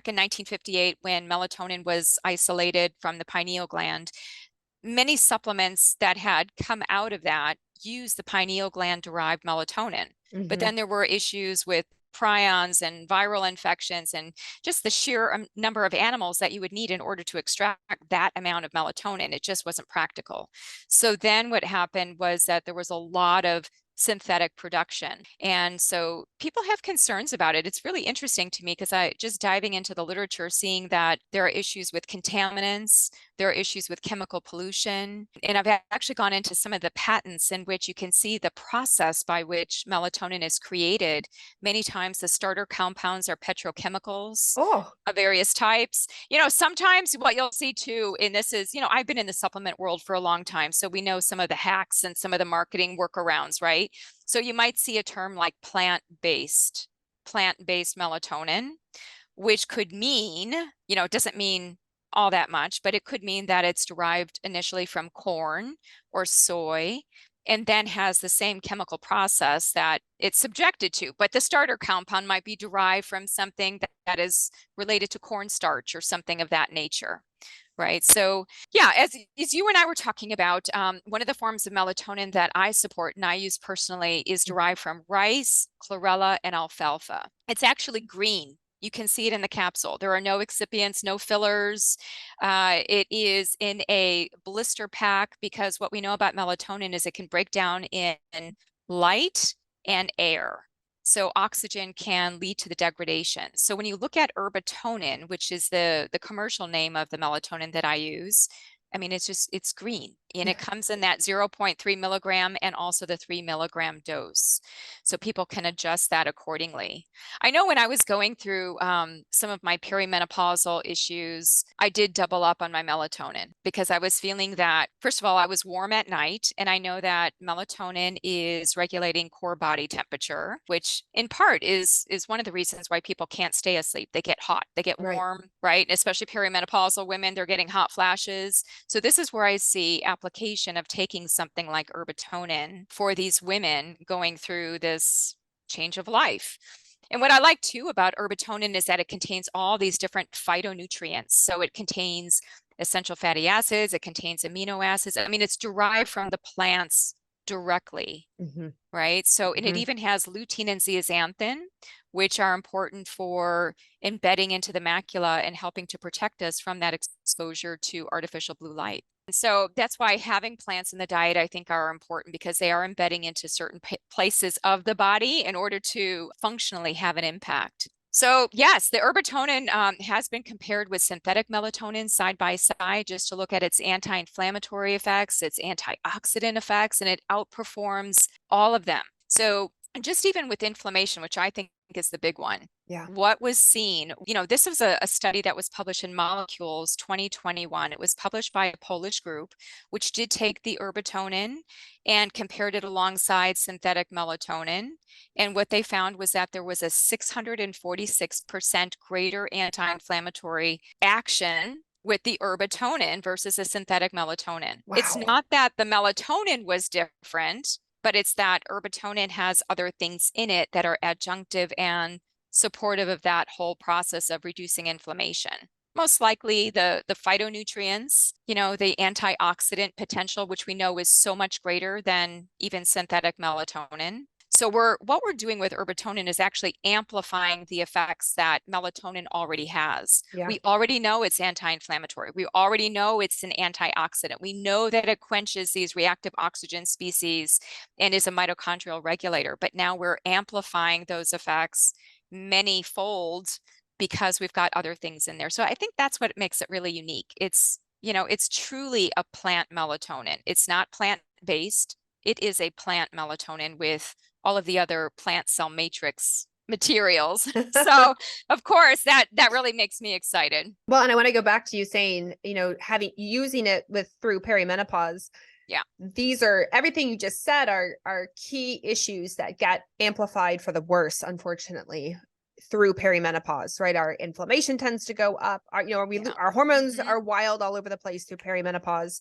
in 1958, when melatonin was isolated from the pineal gland, many supplements that had come out of that use the pineal gland derived melatonin. But then there were issues with prions and viral infections and just the sheer number of animals that you would need in order to extract that amount of melatonin. It just wasn't practical. So then what happened was that there was a lot of synthetic production. And so people have concerns about it. It's really interesting to me because I just diving into the literature, seeing that there are issues with contaminants, There are issues with chemical pollution. And I've actually gone into some of the patents in which you can see the process by which melatonin is created. Many times the starter compounds are petrochemicals Oh, of various types. You know, sometimes what you'll see too, and this is, you know, I've been in the supplement world for a long time, so we know some of the hacks and some of the marketing workarounds, right? So you might see a term like plant-based melatonin, which could mean, you know, it doesn't mean all that much, but it could mean that it's derived initially from corn or soy and then has the same chemical process that it's subjected to. But the starter compound might be derived from something that is related to cornstarch or something of that nature. Right. So, yeah, as you and I were talking about, one of the forms of melatonin that I support and I use personally is derived from rice, chlorella, and alfalfa. It's actually green. You can see it in the capsule. There are no excipients, no fillers. It is in a blister pack because what we know about melatonin is it can break down in light and air. So oxygen can lead to the degradation. So when you look at herbatonin, which is the commercial name of the melatonin that I use, I mean, it's green and it comes in that 0.3 milligram and also the 3 milligram dose. So people can adjust that accordingly. I know when I was going through some of my perimenopausal issues, I did double up on my melatonin because I was feeling that, first of all, I was warm at night. And I know that melatonin is regulating core body temperature, which in part is one of the reasons why people can't stay asleep. They get hot, they get right. warm, right? Especially perimenopausal women, they're getting hot flashes. So this is where I see application of taking something like herbatonin for these women going through this change of life. And what I like too about herbatonin is that it contains all these different phytonutrients. So it contains essential fatty acids, it contains amino acids. I mean, it's derived from the plants directly, right? So, and it even has lutein and zeaxanthin, which are important for embedding into the macula and helping to protect us from that exposure to artificial blue light. And so that's why having plants in the diet, I think, are important because they are embedding into certain places of the body in order to functionally have an impact. So yes, the herbatonin has been compared with synthetic melatonin side by side just to look at its anti-inflammatory effects, its antioxidant effects, and it outperforms all of them. So just even with inflammation, which I think is the big one. Yeah. What was seen, you know, this was a study that was published in Molecules 2021. It was published by a Polish group, which did take the herbatonin and compared it alongside synthetic melatonin. And what they found was that there was a 646% greater anti-inflammatory action with the herbatonin versus a synthetic melatonin. Wow. It's not that the melatonin was different, but it's that herbatonin has other things in it that are adjunctive and supportive of that whole process of reducing inflammation. Most likely the phytonutrients, you know, the antioxidant potential, which we know is so much greater than even synthetic melatonin. So what we're doing with herbatonin is actually amplifying the effects that melatonin already has. Yeah. We already know it's anti-inflammatory. We already know it's an antioxidant. We know that it quenches these reactive oxygen species and is a mitochondrial regulator. But now we're amplifying those effects many-fold because we've got other things in there. So I think that's what makes it really unique. It's, you know, it's truly a plant melatonin. It's not plant-based. It is a plant melatonin with all of the other plant cell matrix materials. So of course that really makes me excited. Well, and I want to go back to you saying, you know, using it through perimenopause. Yeah. These are everything you just said are key issues that get amplified for the worse, unfortunately, through perimenopause, right? Our inflammation tends to go up. Our hormones are wild all over the place through perimenopause.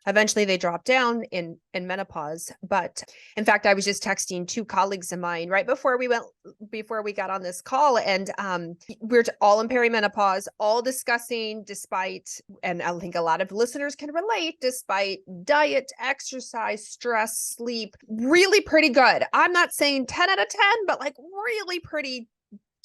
Eventually they drop down in menopause. But in fact, I was just texting two colleagues of mine right before we got on this call. And we're all in perimenopause, all discussing and I think a lot of listeners can relate, despite diet, exercise, stress, sleep, really pretty good. I'm not saying 10 out of 10, but like really pretty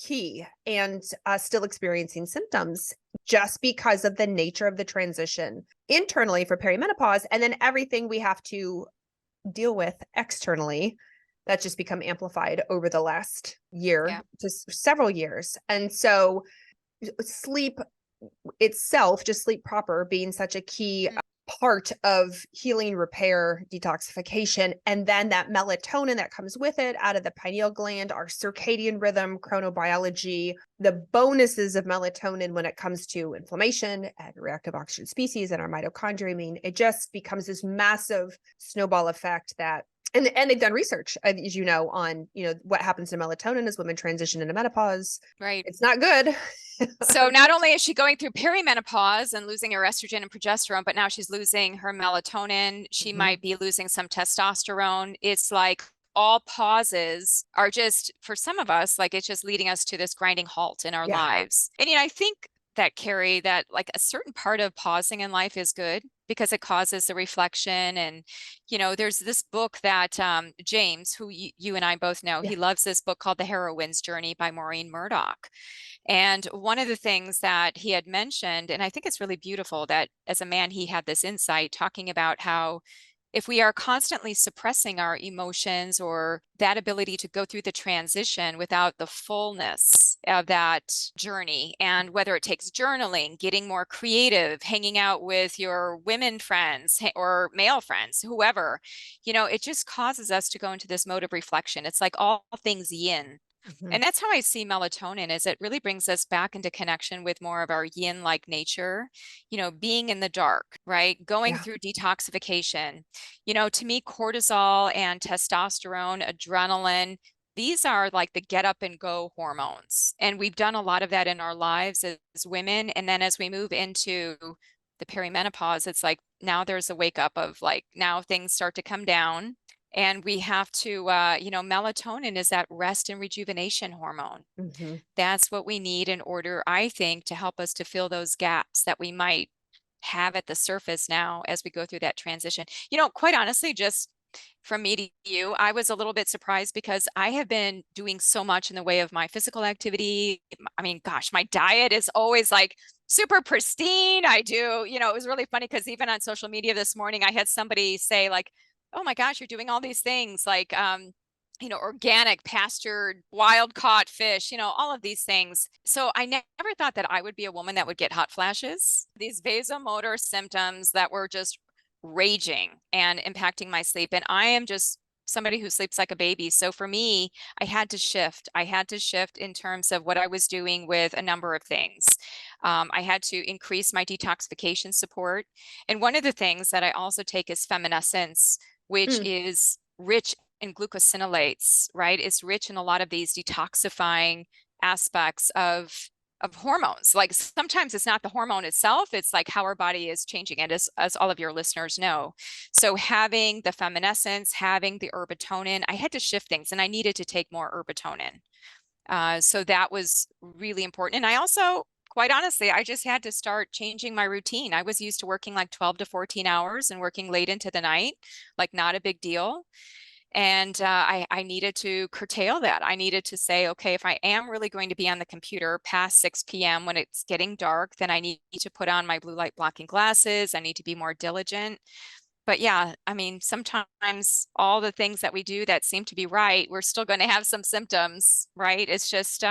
key, and still experiencing symptoms just because of the nature of the transition internally for perimenopause, and then everything we have to deal with externally that's just become amplified over the last year, just several years. And so sleep, itself, just sleep proper being such a key part of healing, repair, detoxification, and then that melatonin that comes with it out of the pineal gland, our circadian rhythm, chronobiology, the bonuses of melatonin when it comes to inflammation and reactive oxygen species and our mitochondria. I mean, it just becomes this massive snowball effect that and they've done research, as you know, on what happens to melatonin as women transition into menopause. Right. It's not good. So not only is she going through perimenopause and losing her estrogen and progesterone, but now she's losing her melatonin. She might be losing some testosterone. It's like all pauses are just, for some of us, like it's just leading us to this grinding halt in our lives. And I think that, Carrie, that like a certain part of pausing in life is good because it causes the reflection. And there's this book that James, who you and I both know, he loves this book called The Heroine's Journey by Maureen Murdoch. And one of the things that he had mentioned, and I think it's really beautiful that as a man, he had this insight talking about how if we are constantly suppressing our emotions or that ability to go through the transition without the fullness of that journey, and whether it takes journaling, getting more creative, hanging out with your women friends or male friends, whoever, it just causes us to go into this mode of reflection. It's like all things yin. And that's how I see melatonin, is it really brings us back into connection with more of our yin-like nature, being in the dark, right? Going through detoxification. To me, cortisol and testosterone, adrenaline, these are like the get up and go hormones. And we've done a lot of that in our lives as women. And then as we move into the perimenopause, it's like now there's a wake up of like, now things start to come down. And we have to, melatonin is that rest and rejuvenation hormone. That's what we need in order, I think, to help us to fill those gaps that we might have at the surface now as we go through that transition. Quite honestly, just from me to you, I was a little bit surprised because I have been doing so much in the way of my physical activity. I mean, gosh, my diet is always like super pristine. I do, it was really funny because even on social media this morning, I had somebody say like, oh my gosh, you're doing all these things like, organic, pastured, wild caught fish, all of these things. So I never thought that I would be a woman that would get hot flashes, these vasomotor symptoms that were just raging and impacting my sleep. And I am just somebody who sleeps like a baby. So for me, I had to shift. I had to shift in terms of what I was doing with a number of things. I had to increase my detoxification support. And one of the things that I also take is feminescence, which is rich in glucosinolates, right? It's rich in a lot of these detoxifying aspects of hormones. Like sometimes it's not the hormone itself, it's like how our body is changing it, as all of your listeners know. So having the feminescence, having the herbatonin, I had to shift things and I needed to take more herbatonin. So that was really important. And I also, quite honestly, I just had to start changing my routine. I was used to working like 12 to 14 hours and working late into the night, like not a big deal. And I needed to curtail that. I needed to say, okay, if I am really going to be on the computer past 6 p.m. when it's getting dark, then I need to put on my blue light blocking glasses. I need to be more diligent. But yeah, I mean, sometimes all the things that we do that seem to be right, we're still going to have some symptoms, right? It's just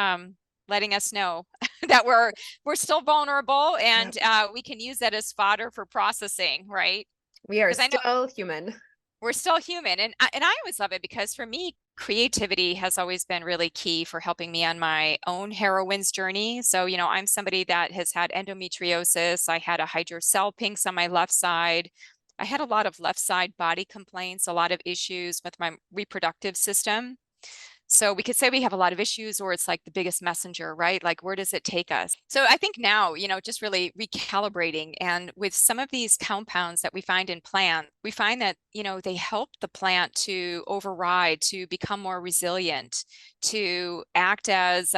letting us know that we're still vulnerable, and we can use that as fodder for processing, right? We are Because I know still human. we're still human. And I always love it because for me, creativity has always been really key for helping me on my own heroine's journey. So, I'm somebody that has had endometriosis. I had a hydrosalpinx on my left side. I had a lot of left side body complaints, a lot of issues with my reproductive system. So we could say we have a lot of issues, or it's like the biggest messenger, right? Like, where does it take us? So I think now, just really recalibrating. And with some of these compounds that we find in plants, we find that, they help the plant to override, to become more resilient, to act as,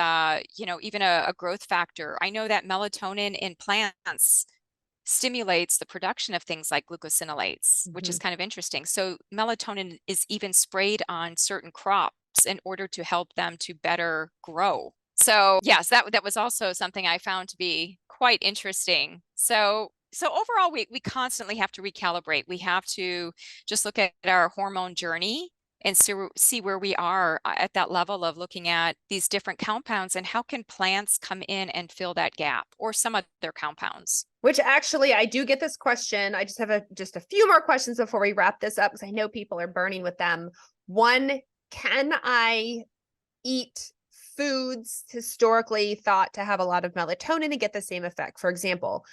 even a growth factor. I know that melatonin in plants stimulates the production of things like glucosinolates, which is kind of interesting. So melatonin is even sprayed on certain crops in order to help them to better grow. So yes, that was also something I found to be quite interesting. So overall, we constantly have to recalibrate. We have to just look at our hormone journey and see where we are at that level of looking at these different compounds and how can plants come in and fill that gap or some other compounds. Which actually, I do get this question. I just have just a few more questions before we wrap this up, because I know people are burning with them. One, can I eat foods historically thought to have a lot of melatonin to get the same effect? For example,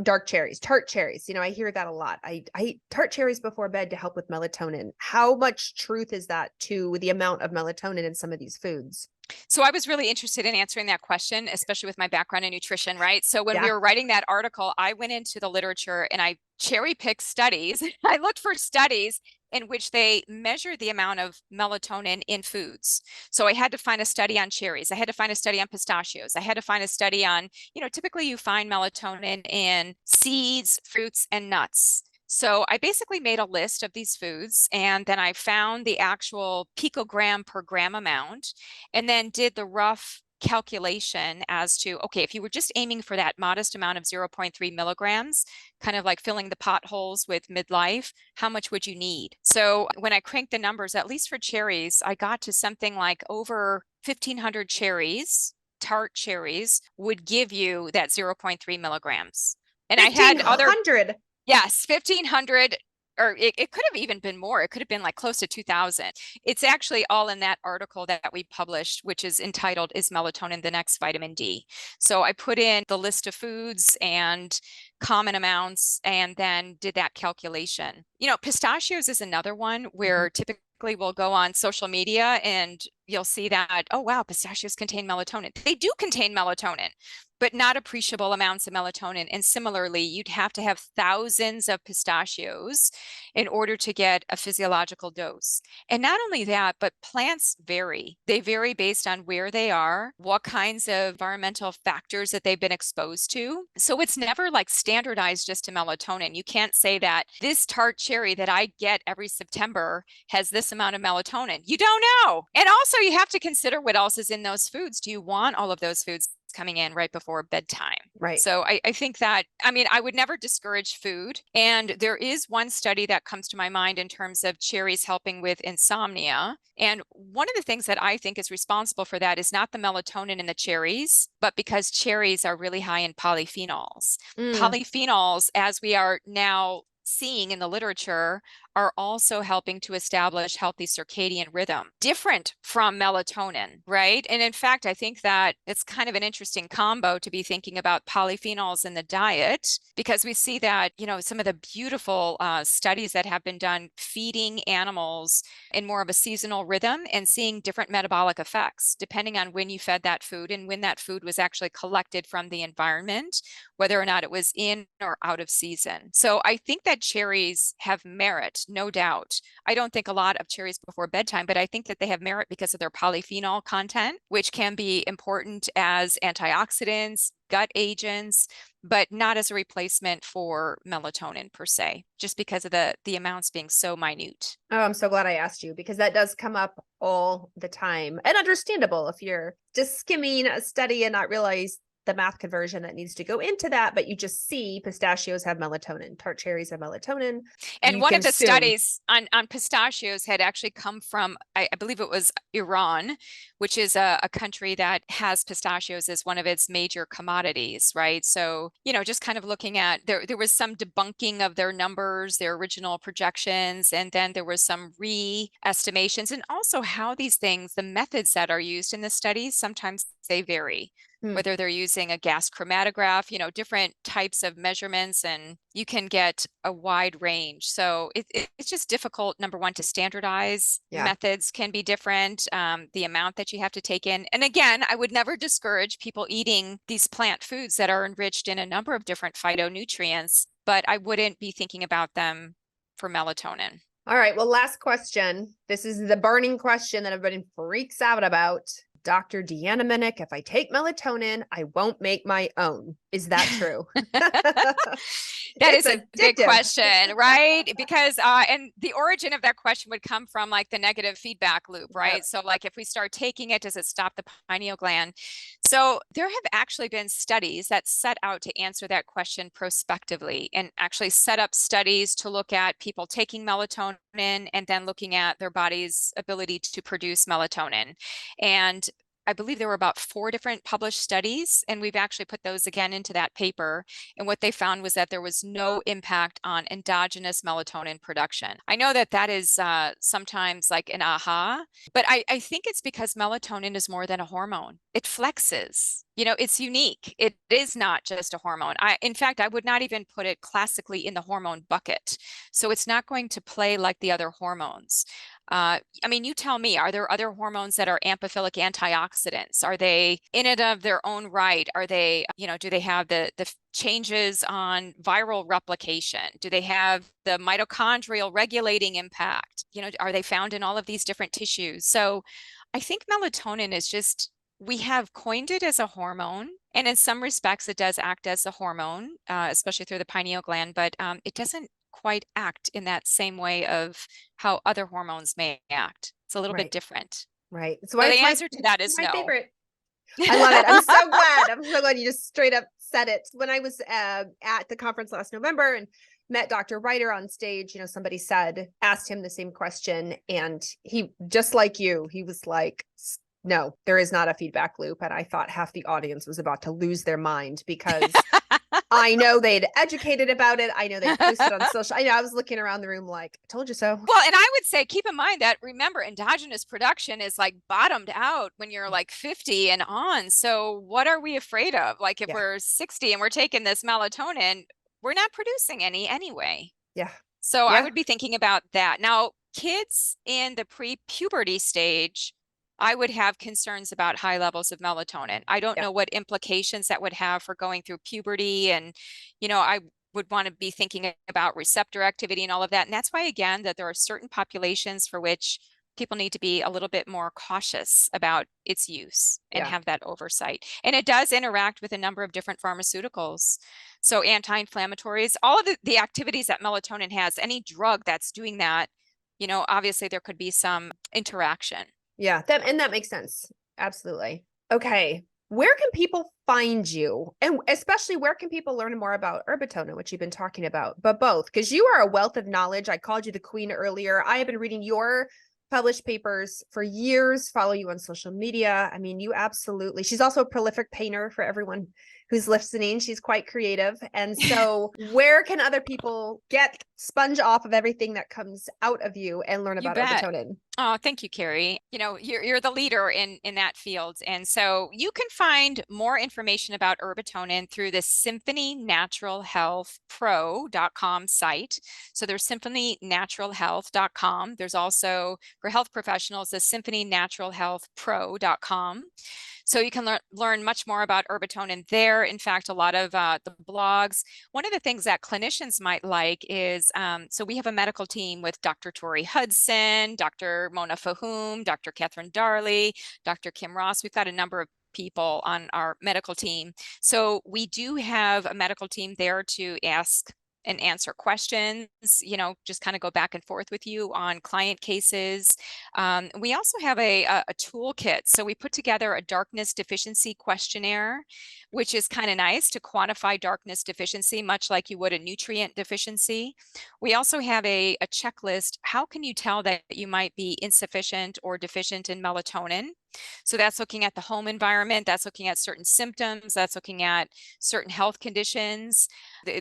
dark cherries, tart cherries. I hear that a lot. I eat tart cherries before bed to help with melatonin. How much truth is that to the amount of melatonin in some of these foods? So I was really interested in answering that question, especially with my background in nutrition, right? So when we Yeah. were writing that article, I went into the literature and I cherry picked studies. I looked for studies in which they measure the amount of melatonin in foods. So I had to find a study on cherries. I had to find a study on pistachios. I had to find a study on, typically you find melatonin in seeds, fruits, and nuts. So I basically made a list of these foods, and then I found the actual picogram per gram amount, and then did the rough calculation as to, okay, if you were just aiming for that modest amount of 0.3 milligrams, kind of like filling the potholes with midlife, how much would you need? So when I cranked the numbers, at least for cherries, I got to something like over 1,500 cherries, tart cherries, would give you that 0.3 milligrams. And I had other 1,500. Yes, 1,500, or it could have even been more. It could have been like close to 2,000. It's actually all in that article that we published, which is entitled, Is Melatonin the Next Vitamin D? So I put in the list of foods and common amounts and then did that calculation. Pistachios is another one where typically we'll go on social media and you'll see that, oh, wow, pistachios contain melatonin. They do contain melatonin, but not appreciable amounts of melatonin. And similarly, you'd have to have thousands of pistachios in order to get a physiological dose. And not only that, but plants vary. They vary based on where they are, what kinds of environmental factors that they've been exposed to. So it's never like standardized just to melatonin. You can't say that this tart cherry that I get every September has this amount of melatonin. You don't know. And also you have to consider what else is in those foods. Do you want all of those foods coming in right before bedtime? Right. So I think that, I would never discourage food. And there is one study that comes to my mind in terms of cherries helping with insomnia. And one of the things that I think is responsible for that is not the melatonin in the cherries, but because cherries are really high in polyphenols. Polyphenols, as we are now seeing in the literature, are also helping to establish healthy circadian rhythm, different from melatonin, right? And in fact, I think that it's kind of an interesting combo to be thinking about polyphenols in the diet, because we see that, some of the beautiful studies that have been done feeding animals in more of a seasonal rhythm and seeing different metabolic effects depending on when you fed that food and when that food was actually collected from the environment, whether or not it was in or out of season. So I think that cherries have merit, no doubt. I don't think a lot of cherries before bedtime, but I think that they have merit because of their polyphenol content, which can be important as antioxidants, gut agents, but not as a replacement for melatonin per se, just because of the amounts being so minute. Oh, I'm so glad I asked you, because that does come up all the time, and understandable if you're just skimming a study and not realize the math conversion that needs to go into that, but you just see pistachios have melatonin, tart cherries have melatonin. And one of the studies on pistachios had actually come from, I believe it was Iran, which is a country that has pistachios as one of its major commodities, right? So, just kind of looking at, there was some debunking of their numbers, their original projections, and then there was some re-estimations, and also how these things, the methods that are used in the studies, sometimes they vary. Whether they're using a gas chromatograph, different types of measurements, and you can get a wide range. So it's just difficult, number one, to standardize. Methods can be different, the amount that you have to take in. And again, I would never discourage people eating these plant foods that are enriched in a number of different phytonutrients, but I wouldn't be thinking about them for melatonin. All right. Well, last question. This is the burning question that everybody freaks out about. Dr. Deanna Minich, if I take melatonin, I won't make my own. Is that true? That is a big question, right? Because, and the origin of that question would come from like the negative feedback loop, right? So like if we start taking it, does it stop the pineal gland? So there have actually been studies that set out to answer that question prospectively and actually set up studies to look at people taking melatonin and then looking at their body's ability to produce melatonin. And I believe there were about 4 different published studies, and we've actually put those again into that paper. And what they found was that there was no impact on endogenous melatonin production. I know that that is sometimes like an aha, but I think it's because melatonin is more than a hormone. It flexes. It's unique. It is not just a hormone. In fact, I would not even put it classically in the hormone bucket. So it's not going to play like the other hormones. I mean, you tell me, are there other hormones that are amphiphilic antioxidants? Are they in and of their own right? Are they, do they have the changes on viral replication? Do they have the mitochondrial regulating impact? Are they found in all of these different tissues? So I think melatonin is just, we have coined it as a hormone. And in some respects, it does act as a hormone, especially through the pineal gland, but it doesn't quite act in that same way of how other hormones may act. It's a little bit Right. different. Right. So So the it's answer to that is my no. favorite. I love it. I'm so glad. I'm so glad you just straight up said it. When I was at the conference last November and met Dr. Ryder on stage, somebody asked him the same question. And he, just like you, he was like, no, there is not a feedback loop. And I thought half the audience was about to lose their mind because I know they'd educated about it. I know they posted on social. I was looking around the room like, I told you so. Well, and I would say, keep in mind that, remember, endogenous production is like bottomed out when you're like 50 and on. So what are we afraid of? Like if we're 60 and we're taking this melatonin, we're not producing any anyway. Yeah. So I Yeah. would be thinking about that. Now, kids in the pre-puberty stage, I would have concerns about high levels of melatonin. I don't know what implications that would have for going through puberty. And, I would want to be thinking about receptor activity and all of that. And that's why, again, that there are certain populations for which people need to be a little bit more cautious about its use and have that oversight. And it does interact with a number of different pharmaceuticals. So anti-inflammatories, all of the activities that melatonin has, any drug that's doing that, obviously there could be some interaction. Yeah, that makes sense. Absolutely. Okay. Where can people find you? And especially where can people learn more about Herbatonin, which you've been talking about, but both, because you are a wealth of knowledge. I called you the queen earlier. I have been reading your published papers for years, follow you on social media. I mean, she's also a prolific painter for everyone who's listening. She's quite creative. And so where can other people sponge off of everything that comes out of you and learn You about bet. Herbatonin? Oh, thank you, Carrie. You're the leader in that field. And so you can find more information about Herbatonin through the Symphony Natural Health Pro.com site. So there's symphonynaturalhealth.com. There's also, for health professionals, the Symphony Natural Health Pro.com. So you can learn much more about Herbatonin there. In fact, a lot of the blogs. One of the things that clinicians might like is, so we have a medical team with Dr. Tori Hudson, Dr. Mona Fahum, Dr. Catherine Darley, Dr. Kim Ross. We've got a number of people on our medical team. So we do have a medical team there to ask and answer questions, just kind of go back and forth with you on client cases. We also have a toolkit. So we put together a darkness deficiency questionnaire, which is kind of nice to quantify darkness deficiency, much like you would a nutrient deficiency. We also have a checklist. How can you tell that you might be insufficient or deficient in melatonin? So that's looking at the home environment, that's looking at certain symptoms, that's looking at certain health conditions.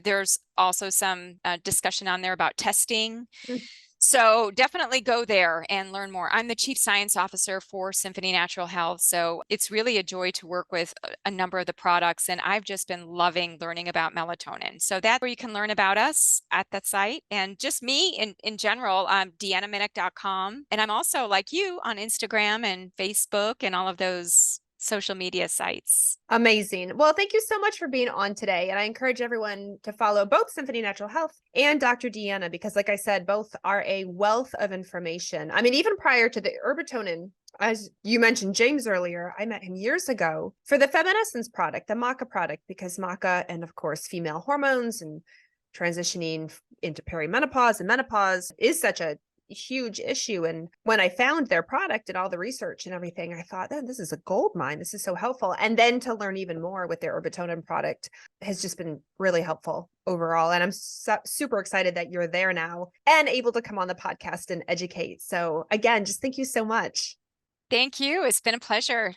There's also some discussion on there about testing. So definitely go there and learn more. I'm the Chief Science Officer for Symphony Natural Health. So it's really a joy to work with a number of the products. And I've just been loving learning about melatonin. So that's where you can learn about us at that site. And just me in general, DeannaMinich.com. And I'm also, like you, on Instagram and Facebook and all of those social media sites. Amazing. Well, thank you so much for being on today. And I encourage everyone to follow both Symphony Natural Health and Dr. Deanna, because like I said, both are a wealth of information. I mean, even prior to the Herbatonin, as you mentioned James earlier, I met him years ago for the Feminescence product, the maca product, because maca and of course, female hormones and transitioning into perimenopause and menopause is such a huge issue. And when I found their product and all the research and everything, I thought, oh, this is a gold mine. This is so helpful. And then to learn even more with their Herbatonin product has just been really helpful overall. And I'm super excited that you're there now and able to come on the podcast and educate. So again, just thank you so much. Thank you. It's been a pleasure.